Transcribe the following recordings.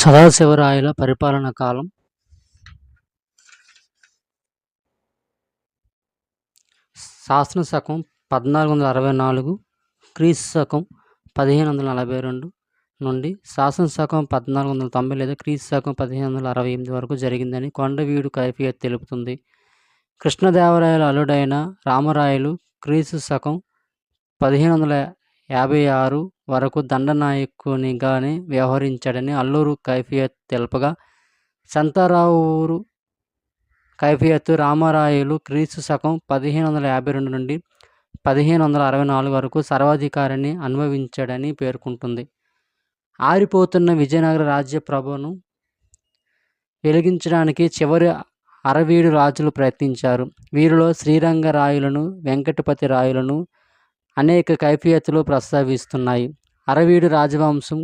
సదాశివరాయల పరిపాలన కాలం శాసన శకం 1464, క్రీస్తు శకం 1542 నుండి శాసన శకం 1490 లేదా క్రీస్తు శకం 1568 వరకు జరిగిందని కొండవీడు కైఫియత్ తెలుపుతుంది. కృష్ణదేవరాయల అల్లుడైన రామరాయలు క్రీస్తు శకం 1556 వరకు దండనాయకునిగానే వ్యవహరించాడని అల్లూరు కైఫియత్ తెలుపగా, శంతరావూరు కైఫియత్తు రామరాయలు క్రీస్తు శకం 1552 నుండి 1564 వరకు సర్వాధికారాన్ని అనుభవించాడని పేర్కొంటుంది. ఆరిపోతున్న విజయనగర రాజ్య ప్రభను వెలిగించడానికి చివరి అరవీడు రాజులు ప్రయత్నించారు. వీరిలో శ్రీరంగరాయలను, వెంకటపతి రాయలను అనేక కైఫియత్తులు ప్రస్తావిస్తున్నాయి. అరవీడు రాజవంశం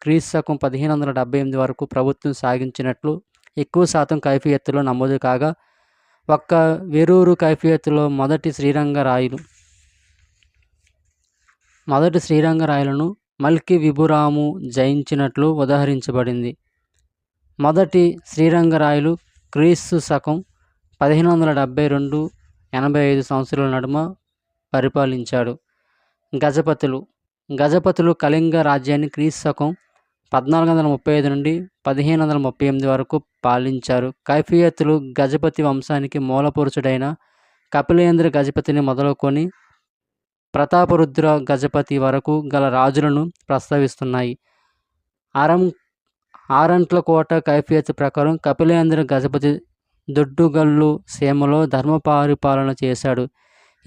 క్రీస్తు శకం 1578 వరకు ప్రభుత్వం సాగించినట్లు ఎక్కువ శాతం కైఫియత్తులో నమోదు కాగా, ఒక్క వేరూరు కైఫియత్తులో మొదటి శ్రీరంగరాయలను మల్కి విభురాము జయించినట్లు ఉదహరించబడింది. మొదటి శ్రీరంగరాయలు క్రీస్తు శకం 1572-85 సంవత్సరాల నడుమ పరిపాలించాడు. గజపతులు కళింగ రాజ్యాన్ని క్రీస్తు శకం 1435 నుండి 1538 వరకు పాలించారు. కైఫియత్తులు గజపతి వంశానికి మూలపురుషుడైన కపిలేంద్ర గజపతిని మొదలుకొని ప్రతాపరుద్ర గజపతి వరకు గల రాజులను ప్రస్తావిస్తున్నాయి. ఆరంట్లకోట కైఫియత్ ప్రకారం కపిలేంద్ర గజపతి దొడ్డుగల్లు సీమలో ధర్మ పరిపాలన చేశాడు.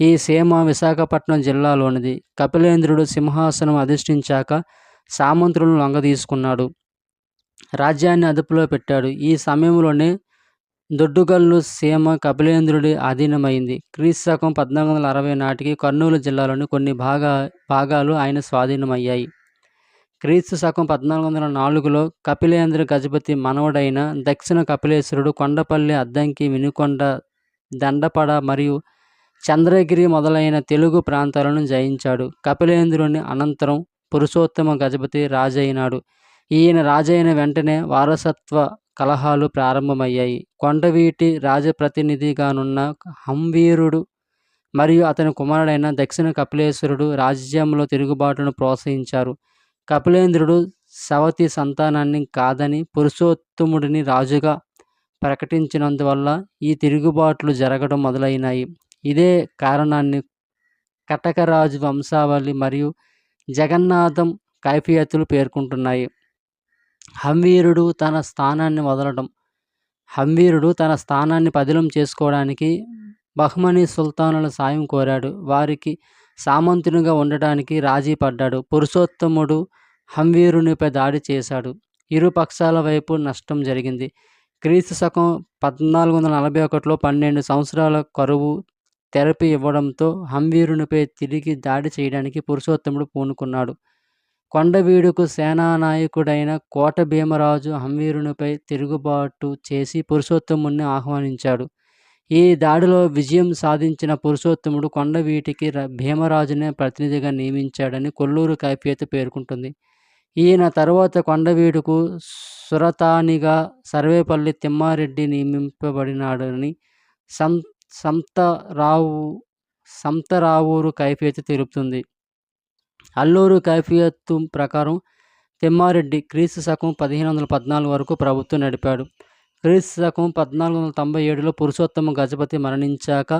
ఈ సీమ విశాఖపట్నం జిల్లాలోనిది. కపిలేంద్రుడు సింహాసనం అధిష్ఠించాక సామంతులను లొంగదీసుకున్నాడు, రాజ్యాన్ని అదుపులో పెట్టాడు. ఈ సమయంలోనే దొడ్డుగల్లు సీమ కపిలేంద్రుడి అధీనమైంది. క్రీస్తు శకం 1460 నాటికి కర్నూలు జిల్లాలోని కొన్ని భాగాలు ఆయన స్వాధీనమయ్యాయి. క్రీస్తు శకం 1404లో కపిలేంద్ర గజపతి మనవడైన దక్షిణ కపిలేశ్వరుడు కొండపల్లి, అద్దంకి, వినుకొండ, దండపడ మరియు చంద్రగిరి మొదలైన తెలుగు ప్రాంతాలను జయించాడు. కపిలేంద్రుని అనంతరం పురుషోత్తమ గజపతి రాజైనాడు. ఈయన రాజైన వెంటనే వారసత్వ కలహాలు ప్రారంభమయ్యాయి. కొండవీటి రాజప్రతినిధిగానున్న హంవీరుడు మరియు అతని కుమారుడైన దక్షిణ కపిలేశ్వరుడు రాజ్యంలో తిరుగుబాటును ప్రోత్సహించారు. కపిలేంద్రుడు సవతి సంతానాన్ని కాదని పురుషోత్తముడిని రాజుగా ప్రకటించినందువల్ల ఈ తిరుగుబాట్లు జరగడం మొదలైనాయి. ఇదే కారణాన్ని కటకరాజు వంశావళి మరియు జగన్నాథం కైఫియత్తులు పేర్కొంటున్నాయి. హంవీరుడు తన స్థానాన్ని పదిలం చేసుకోవడానికి బహ్మనీ సుల్తానుల సాయం కోరాడు. వారికి సామంతునిగా ఉండటానికి రాజీ పడ్డాడు. పురుషోత్తముడు హంవీరునిపై దాడి చేశాడు. ఇరు పక్షాల వైపు నష్టం జరిగింది. క్రీస్తు శకం 1441లో 12 సంవత్సరాల కరువు తెరపి ఇవ్వడంతో హంవీరునిపై తిరిగి దాడి చేయడానికి పురుషోత్తముడు పూనుకున్నాడు. కొండవీడుకు సేనానాయకుడైన కోట భీమరాజు హంవీరునిపై తిరుగుబాటు చేసి పురుషోత్తముడిని ఆహ్వానించాడు. ఈ దాడిలో విజయం సాధించిన పురుషోత్తముడు కొండవీటికి భీమరాజునే ప్రతినిధిగా నియమించాడని కొల్లూరు కైఫియత్ పేర్కొంటుంది. ఈయన తరువాత కొండవీడుకు సురతానిగా సర్వేపల్లి తిమ్మారెడ్డి నియమింపబడినాడని సంతరావూరు కైఫియత్ తెలుపుతుంది. అల్లూరు కైఫియత్తు ప్రకారం తిమ్మారెడ్డి క్రీస్తు శకం 1514 వరకు ప్రభుత్వం నడిపాడు. క్రీస్తు శకం 1497లో పురుషోత్తమ గజపతి మరణించాక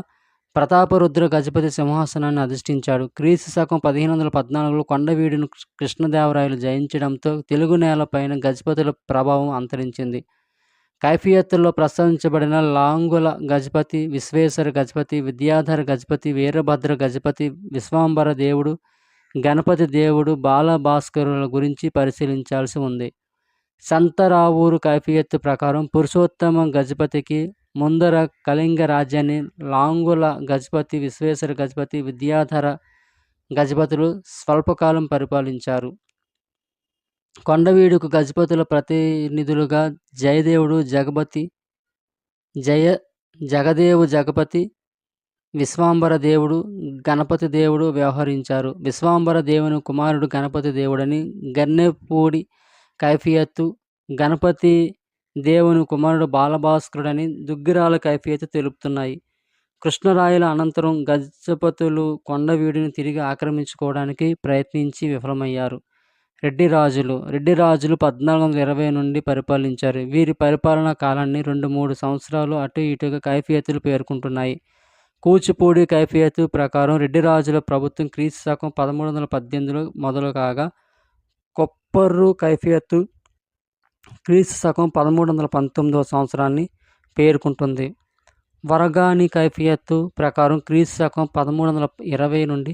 ప్రతాపరుద్ర గజపతి సింహాసనాన్ని అధిష్ఠించాడు. క్రీస్తు శకం 1514లో కొండవీడును కృష్ణదేవరాయలు జయించడంతో తెలుగు నేలపైన గజపతుల ప్రభావం అంతరించింది. కైఫియత్తుల్లో ప్రస్తావించబడిన లాంగుల గజపతి, విశ్వేశ్వర గజపతి, విద్యాధర గజపతి, వీరభద్ర గజపతి, విశ్వాంబర దేవుడు, గణపతి దేవుడు, బాలభాస్కరుల గురించి పరిశీలించాల్సి ఉంది. శంతరావూరు కైఫియత్తు ప్రకారం పురుషోత్తమ గజపతికి ముందర కళింగ రాజ్యాన్ని లాంగుల గజపతి, విశ్వేశ్వర గజపతి, విద్యాధర గజపతులు స్వల్పకాలం పరిపాలించారు. కొండవీడుకు గజపతుల ప్రతినిధులుగా జగదేవు జగపతి, విశ్వాంబర దేవుడు, గణపతి దేవుడు వ్యవహరించారు. విశ్వాంబర దేవుని కుమారుడు గణపతి దేవుడని గన్నెపూడి కైఫియత్తు గణపతి దేవుని కుమారుడు బాలభాస్కరుడని దుగ్గిరాల కైఫియతు తెలుపుతున్నాయి. కృష్ణరాయల అనంతరం గజపతులు కొండవీడుని తిరిగి ఆక్రమించుకోవడానికి ప్రయత్నించి విఫలమయ్యారు. రెడ్డి రాజులు 1420 నుండి పరిపాలించారు. వీరి పరిపాలనా కాలాన్ని 2-3 సంవత్సరాలు అటు ఇటుగా కైఫియతులు పేర్కొంటున్నాయి. కూచిపూడి కైఫియతు ప్రకారం రెడ్డి రాజుల ప్రభుత్వం క్రీస్తు శకం 1318లో మొదలు కాగా, కొప్పర్రు కైఫియతు క్రీస్తు శకం 1319వ సంవత్సరాన్ని పేర్కొంటుంది. వరగాని కైఫియతు ప్రకారం క్రీస్తు శకం 1320 నుండి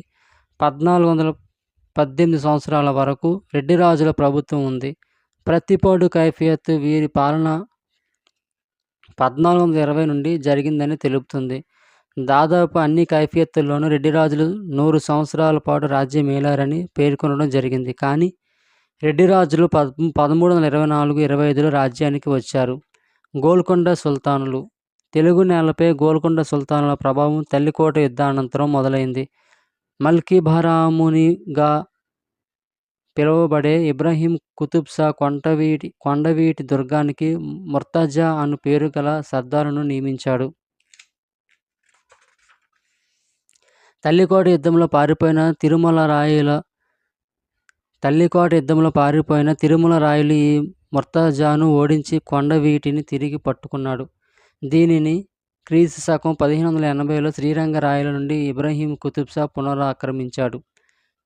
1418 సంవత్సరాల వరకు రెడ్డి రాజుల ప్రభుత్వం ఉంది. ప్రత్తిపాడు కైఫియతు వీరి పాలన 1420 నుండి జరిగిందని తెలుపుతుంది. దాదాపు అన్ని కైఫియత్తుల్లోనూ రెడ్డి రాజులు 100 సంవత్సరాల పాటు రాజ్యం ఏలారని పేర్కొనడం జరిగింది. కానీ రెడ్డి రాజులు 1324-25లో రాజ్యానికి వచ్చారు. గోల్కొండ సుల్తానులు. తెలుగు నేలపై గోల్కొండ సుల్తానుల ప్రభావం తల్లికోట యుద్ధానంతరం మొదలైంది. మల్కీభారామునిగా పిలువబడే ఇబ్రాహీం కుతుబ్ షా కొండవీటి దుర్గానికి ముర్తజా అను పేరు గల సర్దారును నియమించాడు. తల్లికోట యుద్ధంలో పారిపోయిన తిరుమల రాయులు ఈ ముర్తజాను ఓడించి కొండవీటిని తిరిగి పట్టుకున్నాడు. దీనిని క్రీస్తు శకం 1580లో శ్రీరంగరాయల నుండి ఇబ్రాహీం కుతుబ్ షా పునరాక్రమించాడు.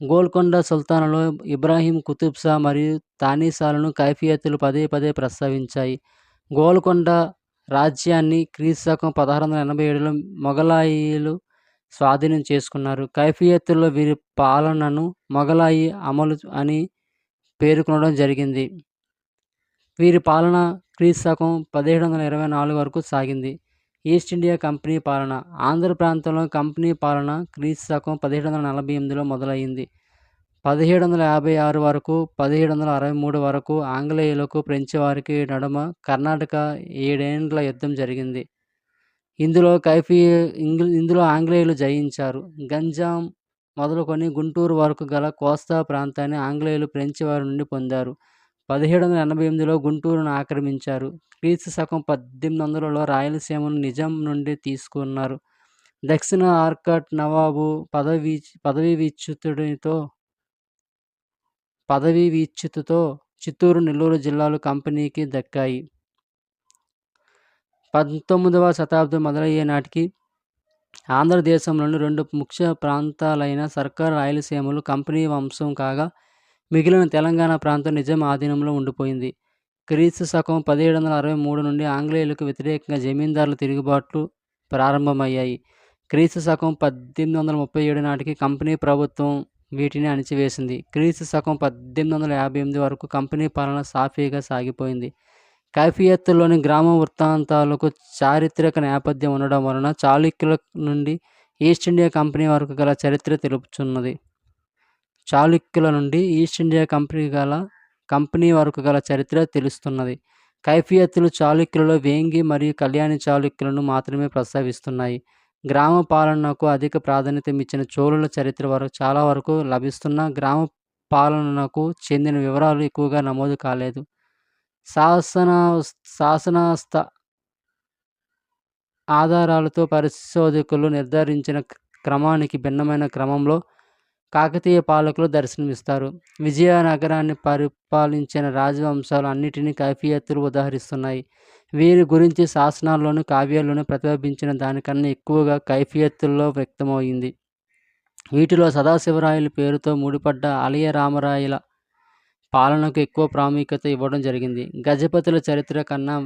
గోల్కొండ సుల్తానులో ఇబ్రాహీం కుతుబ్ షా మరియు తానీషాలను కైఫియతులు పదే పదే ప్రస్తావించాయి. గోల్కొండ రాజ్యాన్ని క్రీస్తు శకం 1687లో మొఘలాయిలు స్వాధీనం చేసుకున్నారు. కైఫియతుల్లో వీరి పాలనను మొఘలాయి అమలు అని పేర్కొనడం జరిగింది. వీరి పాలన క్రీస్తు శకం 1724 వరకు సాగింది. ఈస్ట్ ఇండియా కంపెనీ పాలన. ఆంధ్ర ప్రాంతంలో కంపెనీ పాలన క్రీస్తు శకం 1748లో మొదలైంది. 1756 వరకు 1763 వరకు ఆంగ్లేయులకు ఫ్రెంచి వారికి నడుమ కర్ణాటక 7 ఏండ్ల యుద్ధం జరిగింది. ఇందులో ఆంగ్లేయులు జయించారు. గంజాం మొదలుకొని గుంటూరు వరకు గల కోస్తా ప్రాంతాన్ని ఆంగ్లేయులు ఫ్రెంచి వారి నుండి పొందారు. 1788లో గుంటూరును ఆక్రమించారు. క్రీస్తు శకం 1800లో రాయలసీమను నిజాం నుండి తీసుకున్నారు. దక్షిణ ఆర్కాట్ నవాబు పదవీ విచ్యుతితో చిత్తూరు, నెల్లూరు జిల్లాలు కంపెనీకి దక్కాయి. 19వ శతాబ్దం మొదలయ్యే నాటికి ఆంధ్రదేశంలోని 2 ముఖ్య ప్రాంతాలైన సర్కార్, రాయలసీమలు కంపెనీ వంశం కాగా, మిగిలిన తెలంగాణ ప్రాంతం నిజాం ఆధీనంలో ఉండిపోయింది. క్రీస్తు శకం 1763 నుండి ఆంగ్లేయులకు వ్యతిరేకంగా జమీందారుల తిరుగుబాట్లు ప్రారంభమయ్యాయి. క్రీస్తు శకం 1837 నాటికి కంపెనీ ప్రభుత్వం వీటిని అణిచివేసింది. క్రీస్తు శకం 1858 వరకు కంపెనీ పాలన సాఫీగా సాగిపోయింది. కైఫియత్తులోని గ్రామ వృత్తాంతాలకు చారిత్రక నేపథ్యం ఉండడం వలన చాళుక్యుల నుండి ఈస్ట్ ఇండియా కంపెనీ వరకు గల చరిత్ర తెలుపుచున్నది. చాళుక్యుల నుండి ఈస్ట్ ఇండియా కంపెనీ వరకు గల చరిత్ర తెలుస్తున్నది. కైఫియత్తులు చాళుక్యులలో వేంగి మరియు కళ్యాణి చాళుక్యులను మాత్రమే ప్రస్తావిస్తున్నాయి. గ్రామ పాలనకు అధిక ప్రాధాన్యతమిచ్చిన చోళుల చరిత్ర చాలా వరకు లభిస్తున్న గ్రామ పాలనకు చెందిన వివరాలు ఎక్కువగా నమోదు కాలేదు. శాసనాస్త ఆధారాలతో పరిశోధకులు నిర్ధారించిన క్రమానికి భిన్నమైన క్రమంలో కాకతీయ పాలకులు దర్శనమిస్తారు. విజయనగరాన్ని పరిపాలించిన రాజవంశాలు అన్నిటినీ కైఫియత్తులు ఉదహరిస్తున్నాయి. వీరి గురించి శాసనాల్లోనూ కావ్యాల్లోనూ ప్రతిబింబించిన దానికన్నా ఎక్కువగా కైఫియత్తుల్లో వ్యక్తమయింది. వీటిలో సదాశివరాయల పేరుతో ముడిపడ్డ అలియ రామరాయల పాలనకు ఎక్కువ ప్రాముఖ్యత ఇవ్వడం జరిగింది. గజపతుల చరిత్ర కన్నా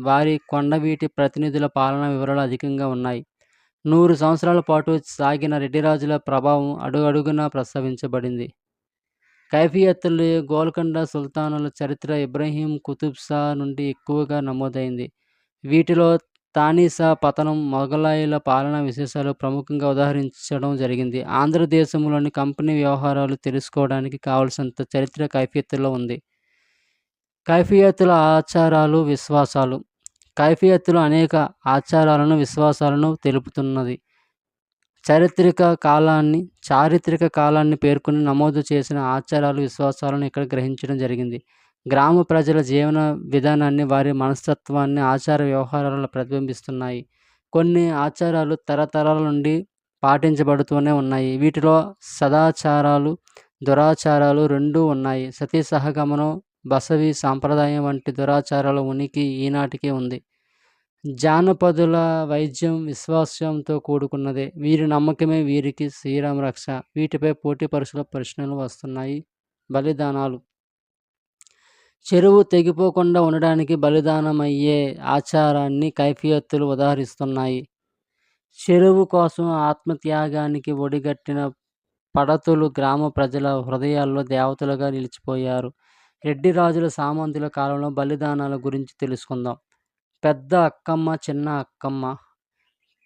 వారి కొండవీటి ప్రతినిధుల పాలనా వివరాలు అధికంగా ఉన్నాయి. 100 సంవత్సరాల పాటు సాగిన రెడ్డిరాజుల ప్రభావం అడుగడుగునా ప్రస్తావించబడింది. కైఫియత్తులు గోల్కొండ సుల్తానుల చరిత్ర ఇబ్రాహీం కుతుబ్ షా నుండి ఎక్కువగా నమోదైంది. వీటిలో తానీషా పతనం, మొఘలాయుల పాలనా విశేషాలు ప్రముఖంగా ఉదహరించడం జరిగింది. ఆంధ్రదేశంలోని కంపెనీ వ్యవహారాలు తెలుసుకోవడానికి కావలసినంత చరిత్ర కైఫియత్తుల్లో ఉంది. కైఫియత్తుల ఆచారాలు, విశ్వాసాలు. కైఫియత్తులు అనేక ఆచారాలను, విశ్వాసాలను తెలుపుతున్నది. చారిత్రక కాలాన్ని పేర్కొని నమోదు చేసిన ఆచారాలు, విశ్వాసాలను ఇక్కడ గ్రహించడం జరిగింది. గ్రామ ప్రజల జీవన విధానాన్ని, వారి మనస్తత్వాన్ని ఆచార వ్యవహారాలలో ప్రతిబింబిస్తున్నాయి. కొన్ని ఆచారాలు తరతరాల నుండి పాటించబడుతూనే ఉన్నాయి. వీటిలో సదాచారాలు, దురాచారాలు రెండూ ఉన్నాయి. సతీ సహగమనం, బసవి సాంప్రదాయం వంటి దురాచారాల ఉనికి ఈనాటికి ఉంది. జానపదుల వైద్యం విశ్వాసంతో కూడుకున్నదే. వీరి నమ్మకమే వీరికి శ్రీరామ రక్ష. వీటిపై పోటీ పరీక్షల ప్రశ్నలు వస్తున్నాయి. బలిదానాలు. చెరువు తెగిపోకుండా ఉండడానికి బలిదానమయ్యే ఆచారాన్ని కైఫియత్తులు ఉదాహరిస్తున్నాయి. చెరువు కోసం ఆత్మత్యాగానికి ఒడిగట్టిన పడతులు గ్రామ ప్రజల హృదయాల్లో దేవతలుగా నిలిచిపోయారు. రెడ్డి రాజుల, సామంతుల కాలంలో బలిదానాల గురించి తెలుసుకుందాం. పెద్ద అక్కమ్మ, చిన్న అక్కమ్మ.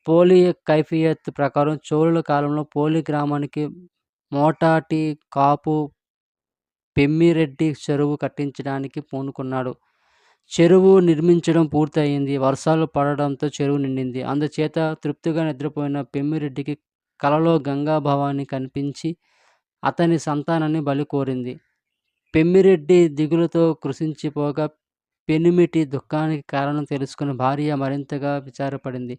పోలి కైఫియత్ ప్రకారం చోళుల కాలంలో పోలి గ్రామానికి మోటాటి కాపు పెమ్మిరెడ్డి చెరువు కట్టించడానికి పూనుకున్నాడు. చెరువు నిర్మించడం పూర్తి అయింది. వర్షాలు పడడంతో చెరువు నిండింది. అందుచేత తృప్తిగా నిద్రపోయిన పెమ్మిరెడ్డికి కలలో గంగా భవాని కనిపించి అతని సంతానాన్ని బలి కోరింది. పెమ్మిరెడ్డి దిగులుతో కృశించిపోగా పెనిమిటి దుఃఖానికి కారణం తెలుసుకుని భార్య మరింతగా విచారపడింది.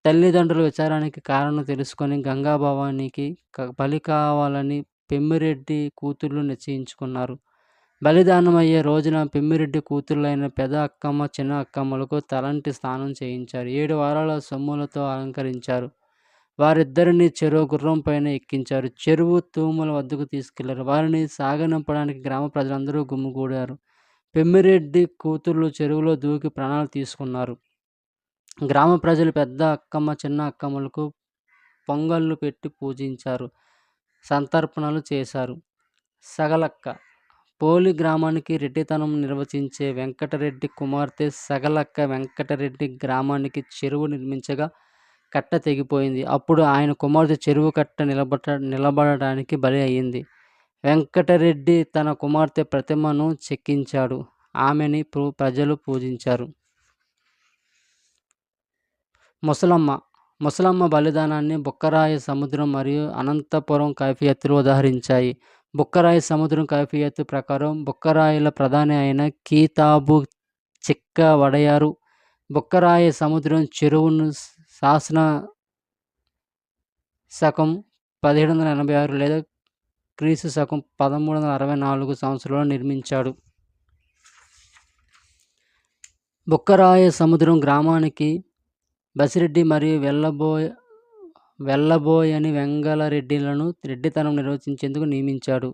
తల్లిదండ్రుల విచారానికి కారణం తెలుసుకొని గంగాభవానికి బలి కావాలని పెమ్మిరెడ్డి కూతుర్లు నిశ్చయించుకున్నారు. బలిదానమయ్యే రోజున పెమ్మిరెడ్డి కూతుర్లైన పెద్ద అక్కమ్మ, చిన్న అక్కమ్మలకు తలంటి స్నానం చేయించారు. 7 వారాల సొమ్ములతో అలంకరించారు. వారిద్దరిని చెరువు గుర్రం పైన ఎక్కించారు. చెరువు తూముల వద్దకు తీసుకెళ్లారు. వారిని సాగనంపడానికి గ్రామ ప్రజలందరూ గుమిగూడారు. పెమ్మిరెడ్డి కూతుర్లు చెరువులో దూకి ప్రాణాలు తీసుకున్నారు. గ్రామ ప్రజలు పెద్ద అక్కమ్మ, చిన్న అక్కమ్మలకు పొంగళ్ళు పెట్టి పూజించారు. సంతర్పణలు చేశారు. సగలక్క. పోలి గ్రామానికి రెడ్డితనం నిర్వచించే వెంకటరెడ్డి కుమార్తె సగలక్క వెంకటరెడ్డి గ్రామానికి చెరువు నిర్మించగా కట్ట తెగిపోయింది. అప్పుడు ఆయన కుమార్తె చెరువు కట్ట నిలబడడానికి బలి అయింది. వెంకటరెడ్డి తన కుమార్తె ప్రతిమను చెక్కించాడు. ఆమెని ప్రజలు పూజించారు. ముసలమ్మ. ముసలమ్మ బలిదానాన్ని బుక్కరాయ సముద్రం మరియు అనంతపురం కైఫియత్తులు ఉదాహరించాయి. బుక్కరాయ సముద్రం కైఫియత్తు ప్రకారం బుక్కరాయల ప్రధాని అయిన కీతాబు చిక్క వడయారు బుక్కరాయ సముద్రం చెరువును శాసన శకం 1786 లేదా క్రీస్తు శకం 1364 సంవత్సరంలో నిర్మించాడు. బుక్కరాయ సముద్రం గ్రామానికి బసిరెడ్డి మరియు వెల్లబోయని వెంగళరెడ్డిలను రెడ్డితనం నిర్వచించేందుకు నియమించాడు.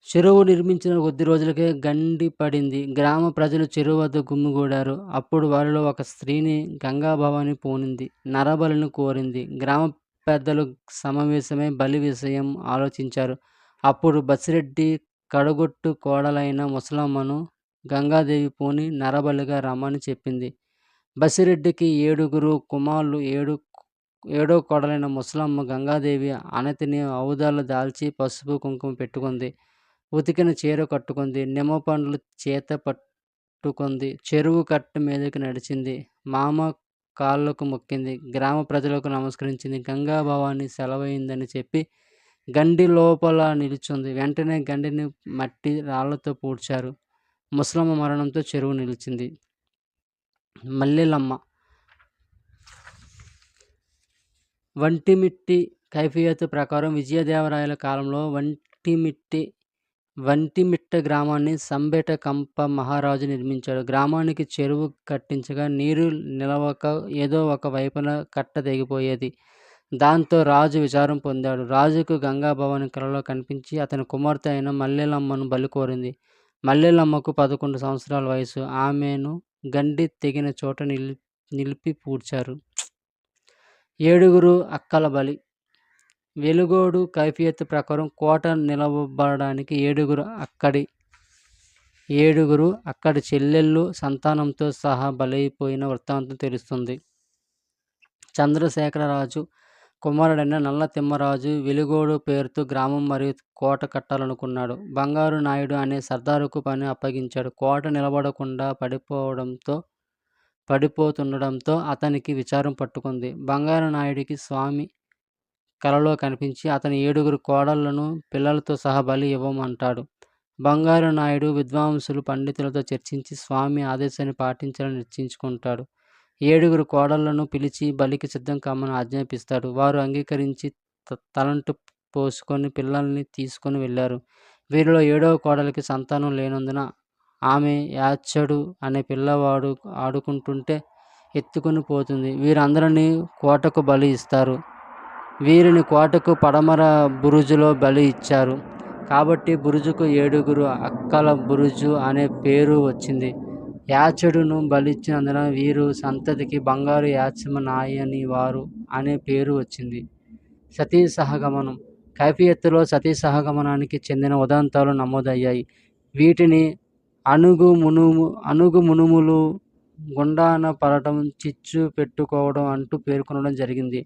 చెరువు నిర్మించిన కొద్ది రోజులకే గండి పడింది. గ్రామ ప్రజలు చెరువు వద్ద గుమిగూడారు. అప్పుడు వారిలో ఒక స్త్రీని గంగాభవాని పూనింది. నరబలిని కోరింది. గ్రామ పెద్దలు సమావేశమై బలి విషయం ఆలోచించారు. అప్పుడు బసిరెడ్డి కడగొట్టు కోడలైన ముసలమ్మను గంగాదేవి పూని నరబలిగా రమ్మని చెప్పింది. బసిరెడ్డికి 7 కుమారులు. ఏడో కోడలైన ముసలమ్మ గంగాదేవి అనతిని ఔదాలు దాల్చి పసుపు కుంకుమ పెట్టుకుంది. ఉతికిన చీర కట్టుకుంది. నిమ్మ పండ్లు చేత పట్టుకుంది. చెరువు కట్ట మీదకి నడిచింది. మామ కాళ్ళకు మొక్కింది. గ్రామ ప్రజలకు నమస్కరించింది. గంగాభవాని సెలవైందని చెప్పి గండి లోపల నిలిచింది. వెంటనే గండిని మట్టి రాళ్లతో పూడ్చారు. ముసలమ్మ మరణంతో చెరువు నిలిచింది. మల్లెలమ్మ. వంటిమిట్టి కైఫియత్ ప్రకారం విజయదేవరాయల కాలంలో వంటిమిట్ట గ్రామాన్ని సంబెట కంప మహారాజు నిర్మించాడు. గ్రామానికి చెరువు కట్టించగా నీరు నిలవక ఏదో ఒక వైపున కట్ట తెగిపోయేది. దాంతో రాజు విచారం పొందాడు. రాజుకు గంగాభవాని కలలో కనిపించి అతని కుమార్తె అయిన మల్లెలమ్మను బలి కోరింది. మల్లెలమ్మకు 11 సంవత్సరాల వయసు. ఆమెను గండి తెగిన చోట నిలిపి పూడ్చారు. 7 అక్కల బలి. వెలుగోడు కైఫియత్ ప్రకారం కోట నిలబడడానికి 7 అక్కడి చెల్లెళ్ళు సంతానంతో సహా బలైపోయిన వృత్తాంతం తెలుస్తుంది. చంద్రశేఖరరాజు కుమారుడైన నల్ల తిమ్మరాజు వెలుగోడు పేరుతో గ్రామం మరియు కోట కట్టాలనుకున్నాడు. బంగారు నాయుడు అనే సర్దారుకు పని అప్పగించాడు. కోట నిలబడకుండా పడిపోతుండడంతో అతనికి విచారం పట్టుకుంది. బంగారు నాయుడికి స్వామి కలలో కనిపించి అతని 7 కోడళ్లను పిల్లలతో సహా బలి ఇవ్వమంటాడు. బంగారు నాయుడు విద్వాంసులు పండితులతో చర్చించి స్వామి ఆదేశాన్ని పాటించాలని నిశ్చయించుకుంటాడు. 7 కోడళ్లను పిలిచి బలికి సిద్ధం కమ్మని ఆజ్ఞాపిస్తాడు. వారు అంగీకరించి తలంటు పోసుకొని పిల్లల్ని తీసుకొని వెళ్ళారు. వీరిలో 7వ కోడలికి సంతానం లేనందున ఆమె యాచడు అనే పిల్లవాడు ఆడుకుంటుంటే ఎత్తుకుని పోతుంది. వీరందరినీ కోటకు బలి ఇస్తారు. వీరిని కోటకు పడమర బురుజులో బలి ఇచ్చారు. కాబట్టి బురుజుకు 7 అక్కల బురుజు అనే పేరు వచ్చింది. యాచడును బలిచ్చినందున వీరు సంతతికి బంగారు యాచమ నాయని వారు అనే పేరు వచ్చింది. సతీ సహగమనం. కైఫియత్తులో సతీ సహగమనానికి చెందిన ఉదంతాలు నమోదయ్యాయి. వీటిని అణుగు మునుములు గుండాన పడటం, చిచ్చు పెట్టుకోవడం అంటూ పేర్కొనడం జరిగింది.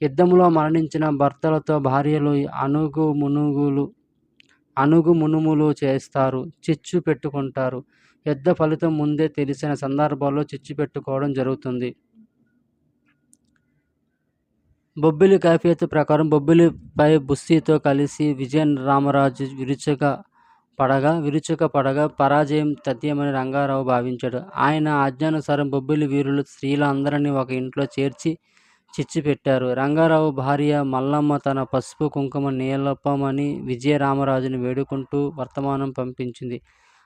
యుద్ధంలో మరణించిన భర్తలతో భార్యలు అణుగు మునుములు చేస్తారు, చిచ్చు పెట్టుకుంటారు. యుద్ధ ఫలితం ముందే తెలిసిన సందర్భాల్లో చిచ్చు పెట్టుకోవడం జరుగుతుంది. బొబ్బిలి కైఫియత్తు ప్రకారం బొబ్బిలిపై బుస్సీతో కలిసి విజయరామరాజు విరుచుకపడగా పరాజయం తథ్యమని రంగారావు భావించాడు. ఆయన ఆజ్ఞానుసారం బొబ్బిలి వీరులు స్త్రీలందరినీ ఒక ఇంట్లో చేర్చి చిచ్చు పెట్టారు. రంగారావు భార్య మల్లమ్మ తన పసుపు కుంకుమ నీలపమని విజయరామరాజుని వేడుకుంటూ వర్తమానం పంపించింది.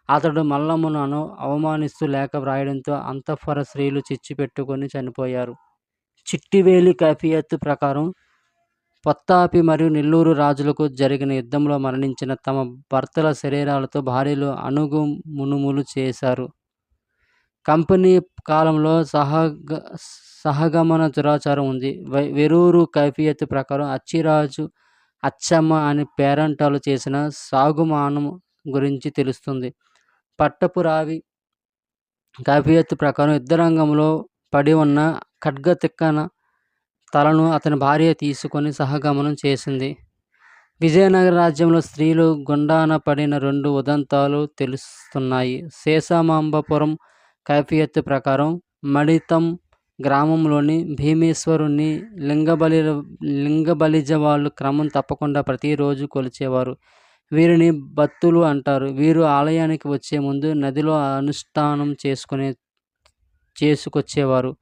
అతడు మల్లమ్మను అవమానిస్తూ లేఖ వ్రాయడంతో అంతఃపుర స్త్రీలు చిచ్చు పెట్టుకొని చనిపోయారు. చిట్టివేలి కైఫియత్తు ప్రకారం పొత్తాపి మరియు నెల్లూరు రాజులకు జరిగిన యుద్ధంలో మరణించిన తమ భర్తల శరీరాలతో భార్యలు అణుగు మునుములు చేశారు. కంపెనీ కాలంలో సహగమన దురాచారం ఉంది. వెరూరు కైఫియత్తు ప్రకారం అచ్చిరాజు అచ్చమ్మ అని పేరంటాలు చేసిన సాగుమానం గురించి తెలుస్తుంది. పట్టపు రావి కైఫియత్తు ప్రకారం యుద్ధరంగంలో పడి ఉన్న ఖడ్గతిక్కన తలను అతని భార్య తీసుకొని సహగమనం చేసింది. విజయనగర రాజ్యంలో స్త్రీలు గుండాన పడిన 2 ఉదంతాలు తెలుస్తున్నాయి. శేషమాంబపురం కైఫియత్తు ప్రకారం మడితం గ్రామంలోని భీమేశ్వరుని లింగబలిజ వాళ్ళు క్రమం తప్పకుండా ప్రతిరోజు కొలిచేవారు. వీరిని భక్తులు అంటారు. వీరు ఆలయానికి వచ్చే ముందు నదిలో అనుష్ఠానం చేసుకొచ్చేవారు.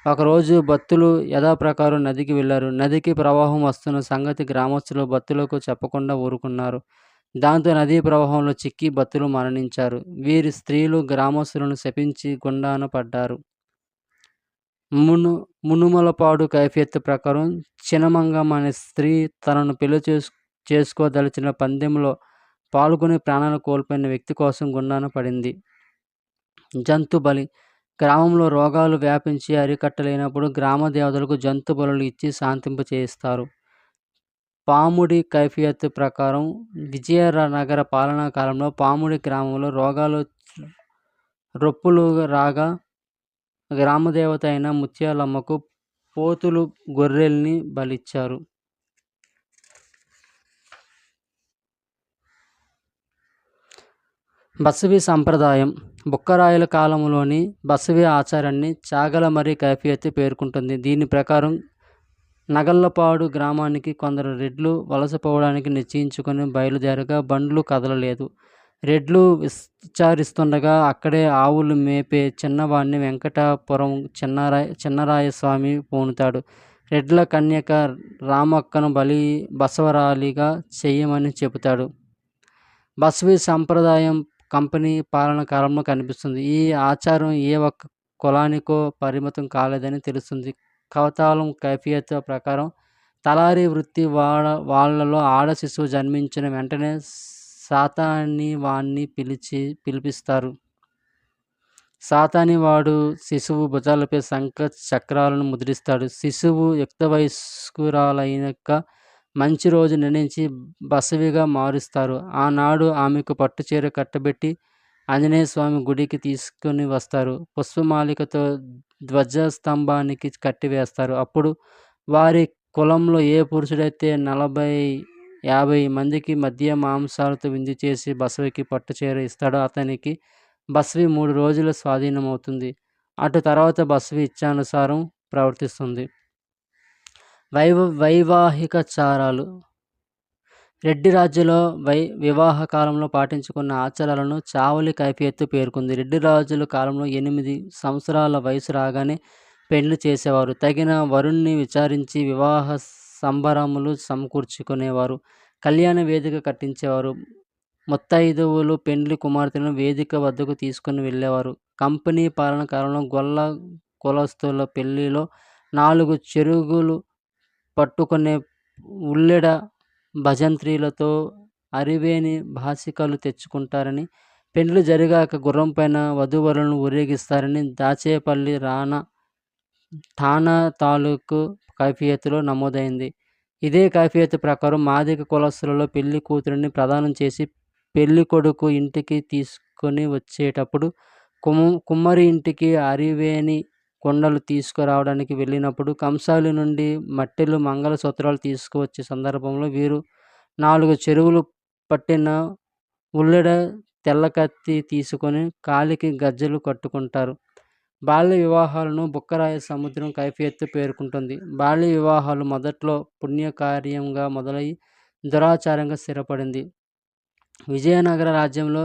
ఒకరోజు భక్తులు యథాప్రకారం నదికి వెళ్లారు. నదికి ప్రవాహం వస్తున్న సంగతి గ్రామస్తులు భక్తులకు చెప్పకుండా ఊరుకున్నారు. దాంతో నదీ ప్రవాహంలో చిక్కి భక్తులు మరణించారు. వీరి స్త్రీలు గ్రామస్తులను శపించి గుండాన పడ్డారు. మునుమలపాడు కైఫియత్తు ప్రకారం చినమంగమ్మ అనే స్త్రీ తనను పెళ్లి చేసుకోదలిచిన పందెంలో పాల్గొని ప్రాణాలు కోల్పోయిన వ్యక్తి కోసం గుండాన పడింది. జంతు బలి. గ్రామంలో రోగాలు వ్యాపించి అరికట్టలేనప్పుడు గ్రామ దేవతలకు జంతు బలులు ఇచ్చి శాంతింపు చేయిస్తారు. పాముడి కైఫియత్తు ప్రకారం విజయనగర పాలనా కాలంలో పాముడి గ్రామంలో రోగాలు రొప్పులు రాగా గ్రామదేవత అయిన ముత్యాలమ్మకు పోతులు గొర్రెల్ని బలిచ్చారు. బసవి సంప్రదాయం. బుక్కరాయల కాలంలోని బసవి ఆచారాన్ని చాగలమర్రి కైఫియత్తు పేర్కొంటుంది. దీని ప్రకారం నగళ్లపాడు గ్రామానికి కొందరు రెడ్లు వలసపోవడానికి నిశ్చయించుకొని బయలుదేరగా బండ్లు కదలలేదు. రెడ్లు విచారిస్తుండగా అక్కడే ఆవులు మేపే చిన్నవాడిని వెంకటాపురం చిన్నరాయస్వామి పూనుతాడు. రెడ్ల కన్యక రామక్కను బసవరాలిగా చెయ్యమని చెబుతాడు. బసవి సంప్రదాయం కంపెనీ పాలన కాలంలో కనిపిస్తుంది. ఈ ఆచారం ఏ ఒక్క కులానికో పరిమితం కాలేదని తెలుస్తుంది. కవతాలం కైఫియత్తు ప్రకారం తలారి వృత్తి వాళ్ళలో ఆడ శిశువు జన్మించిన వెంటనే సాతానివాణ్ణి పిలిపిస్తారు. సాతానివాడు శిశువు భుజాలపై శంఖ చక్రాలను ముద్రిస్తాడు. శిశువు యుక్త వయస్కురాలైనాక మంచి రోజు నిర్ణయించి బసవిగా మారుస్తారు. ఆనాడు ఆమెకు పట్టుచీర కట్టబెట్టి ఆంజనేయ స్వామి గుడికి తీసుకుని వస్తారు. పుష్పమాలికతో ధ్వజస్తంభానికి కట్టివేస్తారు. అప్పుడు వారి కులంలో ఏ పురుషుడైతే 40-50 మందికి మధ్య మాంసాలతో విందు చేసి బసవికి పట్టుచీర ఇస్తాడో అతనికి బసవి 3 రోజుల స్వాధీనమవుతుంది. అటు తర్వాత బసవి ఇచ్ఛానుసారం ప్రవర్తిస్తుంది. వైవాహిక చారాలు. రెడ్డి రాజులో వివాహ కాలంలో పాటించుకున్న ఆచారాలను చావలి కైఫియత్తు పేర్కొంది. రెడ్డి రాజుల కాలంలో 8 సంవత్సరాల వయసు రాగానే పెండ్లి చేసేవారు. తగిన వరుణ్ణి విచారించి వివాహ సంబరములు సమకూర్చుకునేవారు. కళ్యాణ వేదిక కట్టించేవారు. ముత్తైదువులు పెండ్లి కుమార్తెను వేదిక వద్దకు తీసుకుని వెళ్ళేవారు. కంపెనీ పాలన కాలంలో గొల్ల కులస్తుల పెళ్లిలో 4 చెరుగులు పట్టుకునే ఉల్లెడ భజంత్రీలతో అరివేని భాసికలు తెచ్చుకుంటారని, పెండ్లి జరిగాక గుర్రంపైన వధూవరులను ఊరేగిస్తారని దాచేపల్లి ఠాణా తాలూకు కైఫియత్తులో నమోదైంది. ఇదే కైఫియత్తు ప్రకారం మాదిగ కులస్తులలో పెళ్లి కూతురిని ప్రదానం చేసి పెళ్ళికొడుకు ఇంటికి తీసుకొని వచ్చేటప్పుడు కుమ్మరి ఇంటికి అరివేని కొండలు తీసుకురావడానికి వెళ్ళినప్పుడు కంసాలి నుండి మట్టెలు మంగళసూత్రాలు తీసుకువచ్చే సందర్భంలో వీరు 4 చెరువులు పట్టిన ఉల్లెడ తెల్లకత్తి తీసుకొని కాలికి గజ్జెలు కట్టుకుంటారు. బాల్య వివాహాలను బుక్కరాయ సముద్రం కైఫియత్తు పేర్కొంటుంది. బాల్య వివాహాలు మొదట్లో పుణ్యకార్యంగా మొదలై దురాచారంగా స్థిరపడింది. విజయనగర రాజ్యంలో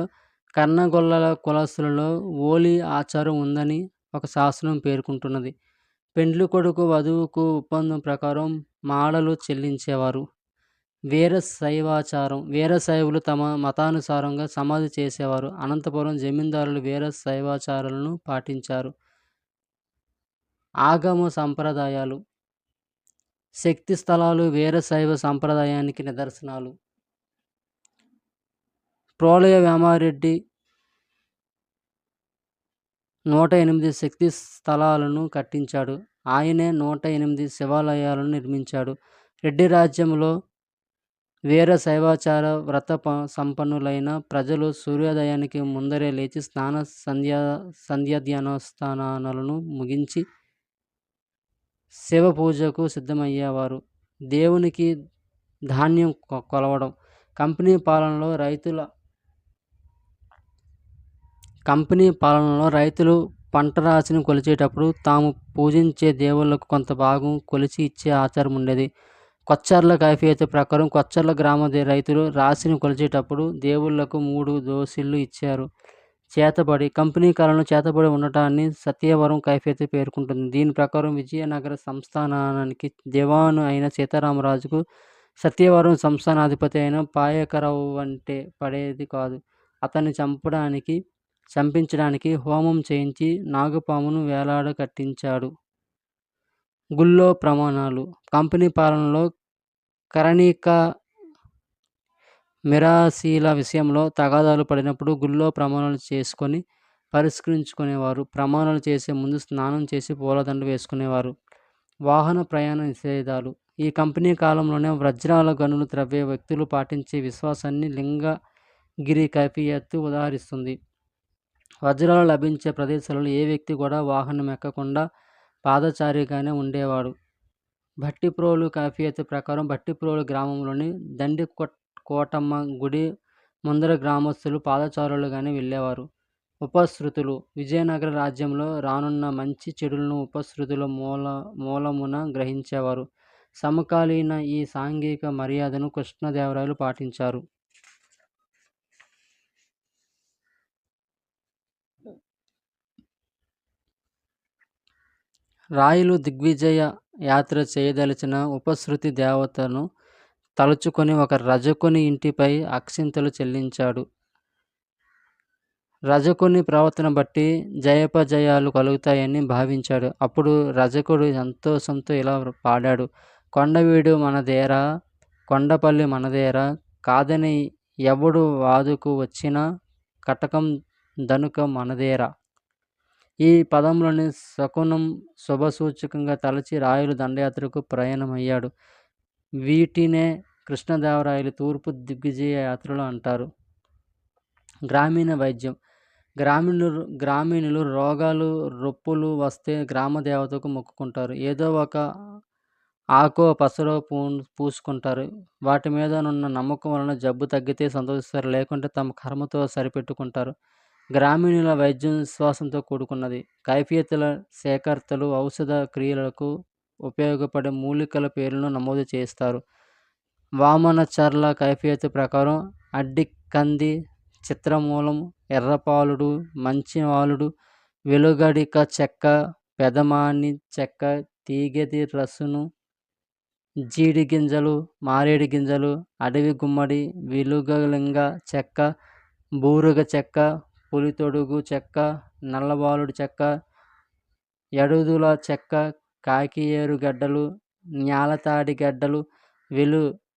కన్నగొల్లల కులస్తులలో ఓలి ఆచారం ఉందని ఒక శాసనం పేర్కొంటున్నది. పెండ్లి కొడుకు వధువుకు ఒప్పందం ప్రకారం మాడలు చెల్లించేవారు. వీరశైవాచారం. వీరశైవులు తమ మతానుసారంగా సమాధి చేసేవారు. అనంతపురం జమీందారులు వీరశైవాచారాలను పాటించారు. ఆగమ సంప్రదాయాలు. శక్తి స్థలాలు వీరశైవ సంప్రదాయానికి నిదర్శనాలు. ప్రోలయ వేమారెడ్డి 108 శక్తి స్థలాలను కట్టించాడు. ఆయనే 108 శివాలయాలను నిర్మించాడు. రెడ్డి రాజ్యంలో వీరశైవాచార వ్రత సంపన్నులైన ప్రజలు సూర్యోదయానికి ముందరే లేచి స్నాన సంధ్యాధ్యానాలను ముగించి శివ పూజకు సిద్ధమయ్యేవారు. దేవునికి ధాన్యం కొలవడం. కంపెనీ పాలనలో రైతులు పంట రాశిని కొలిచేటప్పుడు తాము పూజించే దేవుళ్లకు కొంత భాగం కొలిచి ఇచ్చే ఆచారం ఉండేది. కొచ్చర్ల కైఫియత్తు ప్రకారం కొచ్చర్ల గ్రామ రైతులు రాశిని కొలిచేటప్పుడు దేవుళ్లకు 3 దోసిళ్లు ఇచ్చారు. చేతబడి. కంపెనీ కాలంలో చేతబడి ఉండటాన్ని సత్యవరం కైఫియత్తు పేర్కొంటుంది. దీని ప్రకారం విజయనగర సంస్థానానికి దివాను అయిన సీతారామరాజుకు సత్యవరం సంస్థానాధిపతి అయిన పాయకరావు అంటే పడేది కాదు. అతన్ని చంపించడానికి హోమం చేయించి నాగుపామును వేలాడ కట్టించాడు. గుళ్ళో ప్రమాణాలు. కంపెనీ పాలనలో కరణిక మిరాసీల విషయంలో తగాదాలు పడినప్పుడు గుళ్ళో ప్రమాణాలు చేసుకొని పరిష్కరించుకునేవారు. ప్రమాణాలు చేసే ముందు స్నానం చేసి పూలదండ వేసుకునేవారు. వాహన ప్రయాణ నిషేధాలు. ఈ కంపెనీ కాలంలోనే వజ్రాల గనులు త్రవ్వే వ్యక్తులు పాటించే విశ్వాసాన్ని లింగగిరి కైఫియత్తు ఉదాహరిస్తుంది. వజ్రాలు లభించే ప్రదేశాలలో ఏ వ్యక్తి కూడా వాహనం ఎక్కకుండా పాదచారిగానే ఉండేవాడు. భట్టిప్రోలు కైఫియత్తు ప్రకారం భట్టిప్రోలు గ్రామంలోని దండి కోటమ్మ గుడి ముందర గ్రామస్తులు పాదచారులుగానే వెళ్ళేవారు. ఉపశృతులు. విజయనగర రాజ్యంలో రానున్న మంచి చెడులను ఉపశృతుల మూలమున గ్రహించేవారు. సమకాలీన ఈ సాంఘిక మర్యాదను కృష్ణదేవరాయలు పాటించారు. రాయలు దిగ్విజయ యాత్ర చేయదలిచిన ఉపశృతి దేవతను తలుచుకొని ఒక రజకుని ఇంటిపై అక్షింతలు చెల్లించాడు. రజకుని ప్రవర్తన బట్టి జయపజయాలు కలుగుతాయని భావించాడు. అప్పుడు రజకుడు సంతోషంతో ఇలా పాడాడు: కొండవీడు మనదేరా, కొండపల్లి మనదేరా, కాదని ఎవడు వాదుకు వచ్చినా కటకం దనుక మనదేరా. ఈ పదంలోని శకునం శుభసూచకంగా తలచి రాయలు దండయాత్రకు ప్రయాణమయ్యాడు. వీటినే కృష్ణదేవరాయలు తూర్పు దిగ్విజయ యాత్రలు అంటారు. గ్రామీణ వైద్యం. గ్రామీణులు రోగాలు రొప్పులు వస్తే గ్రామదేవతకు మొక్కుకుంటారు. ఏదో ఒక ఆకో పసరో పూసుకుంటారు. వాటి మీద నున్న నమ్మకం వలన జబ్బు తగ్గితే సంతోషిస్తారు, లేకుంటే తమ కర్మతో సరిపెట్టుకుంటారు. గ్రామీణుల వైద్యం విశ్వాసంతో కూడుకున్నది. కైఫియత్తుల సేకర్తలు ఔషధ క్రియలకు ఉపయోగపడే మూలికల పేర్లను నమోదు చేస్తారు. వామనచర్ల కైఫియత్ ప్రకారం అడ్డికంది, చిత్రమూలం, ఎర్రపాలుడు, మంచివాలుడు, వెలుగడిక చెక్క, పెదమాని చెక్క, తీగెది రసును, జీడి గింజలు, మారేడు గింజలు, అడవి గుమ్మడి, వెలుగలింగ చెక్క, బూరుగ చెక్క, పులితొడుగు చెక్క, నల్లబాలుడు చెక్క, ఎడుదుల చెక్క, కాకియేరు గడ్డలు, న్యాలతాడి గడ్డలు,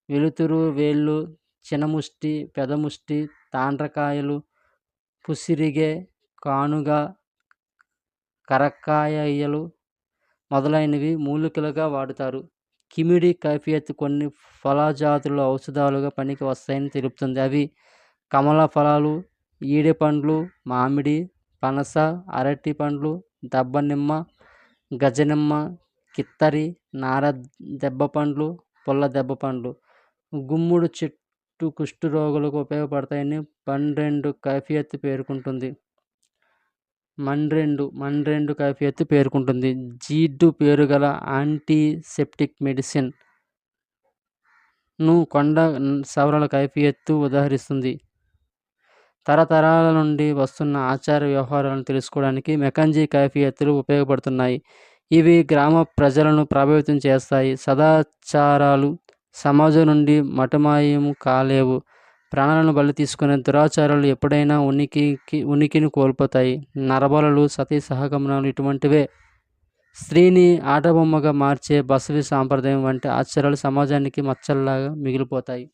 వెలుతురు వేళ్ళు, చినముష్టి, పెదముష్టి, తాండ్రకాయలు, పుసిరిగె, కానుగ, కరక్కాయలు మొదలైనవి మూలికలుగా వాడుతారు. కిమిడి కైఫియత్ కొన్ని ఫలజాతులు ఔషధాలుగా పనికి వస్తాయని తెలుపుతుంది. అవి కమల ఫలాలు, ఈడెపండ్లు, మామిడి, పనస, అరటి పండ్లు, దబ్బనిమ్మ, గజనిమ్మ, కిత్తరి, నార దెబ్బపండ్లు, పుల్ల దెబ్బపండ్లు. గుమ్ముడు చెట్టు కుష్ఠరోగులకు ఉపయోగపడతాయని మండ్రెండు కైఫియత్ పేర్కొంటుంది. జీడ్డు పేరుగల యాంటీసెప్టిక్ మెడిసిన్ ను కొండ సవరల కైఫియత్తు ఉదహరిస్తుంది. తరతరాల నుండి వస్తున్న ఆచార వ్యవహారాలను తెలుసుకోవడానికి మెకంజీ కైఫియత్తులు ఉపయోగపడుతున్నాయి. ఇవి గ్రామ ప్రజలను ప్రభావితం చేస్తాయి. సదాచారాలు సమాజం నుండి మటుమాయము కాలేవు. ప్రాణాలను బలి తీసుకునే దురాచారాలు ఎప్పుడైనా ఉనికిని కోల్పోతాయి. నరబలులు, సతీ సహగమనాలు ఇటువంటివే. స్త్రీని ఆటబొమ్మగా మార్చే బసవి సాంప్రదాయం వంటి ఆచారాలు సమాజానికి మచ్చల్లాగా మిగిలిపోతాయి.